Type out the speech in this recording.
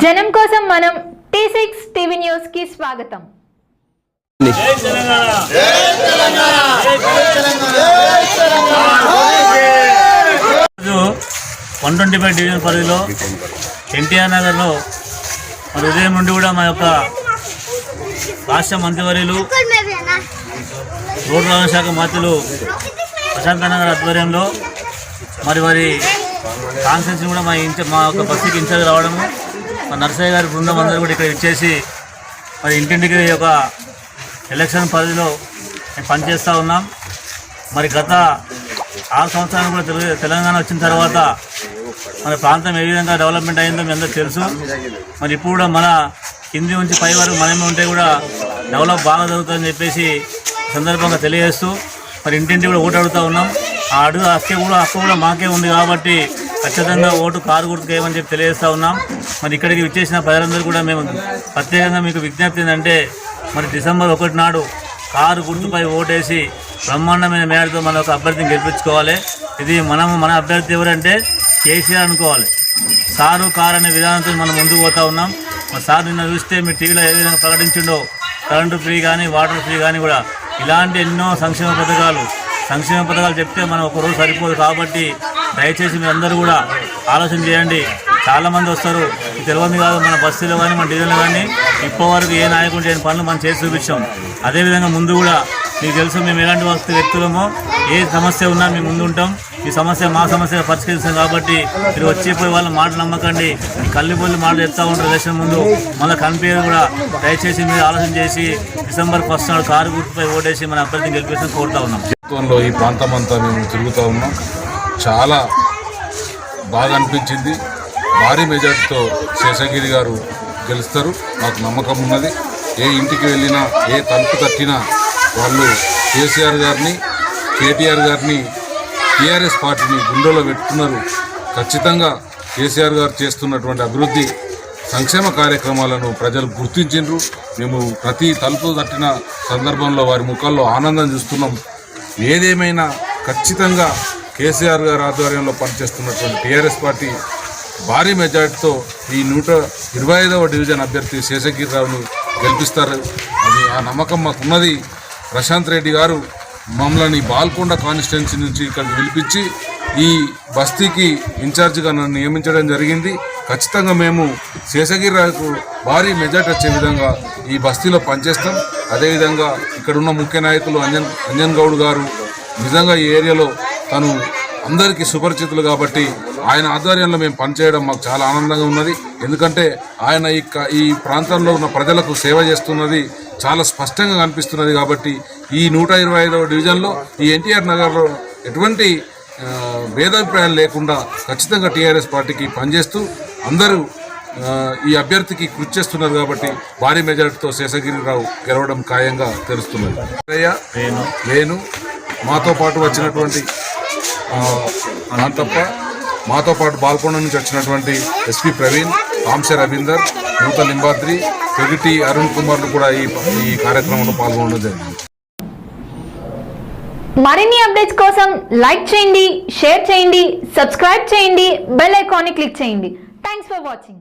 జనం కోసం మనం T6 టీవీ న్యూస్ కి స్వాగతం. జై తెలంగాణ జై తెలంగాణ జై తెలంగాణ 125 డివిజన్ పరిధిలో ఎన్టీఆర్ నగర్లో మరి ఉదయం నుండి కూడా మా యొక్క రాష్ట్ర మంత్రివర్యులు రోడ్డు రవాణా శాఖ మంత్రులు ప్రశాంత్ నగర్ ఆధ్వర్యంలో మరి కాన్ఫరెన్స్ కూడా మా యొక్క బస్తీకి ఇన్ఛార్జ్ రావడము, మా నర్సయ్య గారి బృందం అందరూ కూడా ఇక్కడ ఇచ్చేసి మరి ఇంటింటికి ఒక ఎలక్షన్ పరిధిలో మేము పనిచేస్తూ ఉన్నాం. మరి గత 6 సంవత్సరాలు కూడా తెలంగాణ వచ్చిన తర్వాత మన ప్రాంతం ఏ విధంగా డెవలప్మెంట్ అయిందో మీ అందరూ తెలుసు. మరి ఇప్పుడు కూడా మన కింది నుంచి పై వరకు మనమే ఉంటే కూడా డెవలప్ బాగా జరుగుతుందని చెప్పేసి సందర్భంగా తెలియజేస్తూ మరి ఇంటింటి కూడా ఓటు అడుగుతూ ఉన్నాం. ఆ హక్కు కూడా మాకే ఉంది కాబట్టి ఖచ్చితంగా ఓటు కారు గుర్తుకు వేయమని చెప్పి తెలియజేస్తూ ఉన్నాం. మరి ఇక్కడికి విచ్చేసిన ప్రజలందరూ కూడా మేము ప్రత్యేకంగా మీకు విజ్ఞప్తి ఏంటంటే మరి డిసెంబర్ 1 నాడు కారు గుర్తుపై ఓటేసి బ్రహ్మాండమైన మేడతో మన ఒక అభ్యర్థిని గెలిపించుకోవాలి. ఇది మన అభ్యర్థి ఎవరంటే కేసీఆర్ అనుకోవాలి. సారు కారు అనే విధానంతో మనం ముందుకు పోతూ ఉన్నాం. మరి సార్ నిన్న చూస్తే మీ టీవీలో ఏ విధంగా ప్రకటించిండో కరెంటు ఫ్రీ కానీ వాటర్ ఫ్రీ కానీ కూడా ఇలాంటి ఎన్నో సంక్షేమ పథకాలు చెప్తే మనం ఒకరోజు సరిపోదు. కాబట్టి దయచేసి మీరందరూ కూడా ఆలోచన చేయండి. చాలామంది వస్తారు, ఇది తెలియదు కాదు. మన బస్సులో కానీ మన డివిజన్లో కానీ ఇప్పటివరకు ఏ నాయకుడు చేయని పనులు మనం చేసి చూపించాం. అదేవిధంగా ముందు కూడా మీకు తెలుసు మేము ఎలాంటి వ్యక్తులమో ఏ సమస్య ఉన్నా మేము ముందు ఉంటాం. ఈ సమస్య మా సమస్య పరిష్కరిస్తాం. కాబట్టి మీరు వచ్చిపోయి వాళ్ళ మాటలు నమ్మకండి. కల్లిపల్లి మాటలు చెప్తూ ఉంటారు ఎలక్షన్ ముందు, మళ్ళీ కనిపించేది కూడా. దయచేసి మీరు ఆలోచన చేసి డిసెంబర్ 1 నాడు కారు గుర్తుపై ఓటేసి మన అభ్యర్థిని గెలిపించడం కోరుతా ఉన్నాం. ఈ ప్రాంతం అంతా మేము తిరుగుతూ ఉన్నాం. చాలా బాగా అనిపించింది. భారీ మెజార్టీతో శేషగిరి గారు గెలుస్తారు, నాకు నమ్మకం ఉన్నది. ఏ ఇంటికి వెళ్ళినా ఏ తలుపు తట్టినా వాళ్ళు కేసీఆర్ గారిని, కేటీఆర్ గారిని, టీఆర్ఎస్ పార్టీని గుండెలో పెట్టుకున్నారు. ఖచ్చితంగా కేసీఆర్ గారు చేస్తున్నటువంటి అభివృద్ధి సంక్షేమ కార్యక్రమాలను ప్రజలు గుర్తించిండ్రు. మేము ప్రతి తలుపు తట్టిన సందర్భంలో వారి ముఖాల్లో ఆనందం చూస్తున్నాం. ఏదేమైనా ఖచ్చితంగా కేసీఆర్ గారి ఆధ్వర్యంలో పనిచేస్తున్నటువంటి టీఆర్ఎస్ పార్టీ భారీ మెజార్టీతో ఈ 125వ డివిజన్ అభ్యర్థి శేషగిరిరావుని గెలిపిస్తారు. అది ఆ నమ్మకం మాకున్నది. ప్రశాంత్ రెడ్డి గారు మమ్మల్ని బాల్కొండ కాన్స్టిట్యున్సీ నుంచి ఇక్కడికి పిలిపించి ఈ బస్తీకి ఇన్ఛార్జిగా నన్ను నియమించడం జరిగింది. ఖచ్చితంగా మేము శేషగిరిరావుకు భారీ మెజార్టీ వచ్చే విధంగా ఈ బస్తీలో పనిచేస్తాం. అదేవిధంగా ఇక్కడున్న ముఖ్య నాయకులు అంజన్ గౌడ్ గారు నిజంగా ఈ ఏరియాలో తను అందరికీ సుపరిచితులు కాబట్టి ఆయన ఆధ్వర్యంలో మేము పనిచేయడం మాకు చాలా ఆనందంగా ఉన్నది. ఎందుకంటే ఆయన ఈ ప్రాంతంలో ఉన్న ప్రజలకు సేవ చేస్తున్నది చాలా స్పష్టంగా కనిపిస్తున్నది. కాబట్టి ఈ 125వ డివిజన్లో ఈ ఎన్టీఆర్ నగర్లో ఎటువంటి భేదాభిప్రాయాలు లేకుండా ఖచ్చితంగా టీఆర్ఎస్ పార్టీకి పనిచేస్తూ అందరూ ఈ అభ్యర్థికి కృషి చేస్తున్నారు. కాబట్టి భారీ మెజార్టీతో శేషగిరిరావు గెలవడం ఖాయంగా తెలుస్తున్నది. వేణు మాతో పాటు వచ్చినటువంటి తప్ప మాతో పాటు బాల్కొండ నుంచి వచ్చినటువంటి ఎస్పీ ప్రవీణ్, కాంశ రవీందర్, నూత లింబాద్రి, పెగిటి అరుణ్ కుమార్లు కూడా ఈ కార్యక్రమంలో పాల్గొనడం జరిగింది. మరిన్ని అప్డేట్స్ కోసం లైక్ చేయండి, షేర్ చేయండి, సబ్స్క్రైబ్ చేయండి, బెల్ ఐకాన్ ని క్లిక్ చేయండి. Thanks for watching.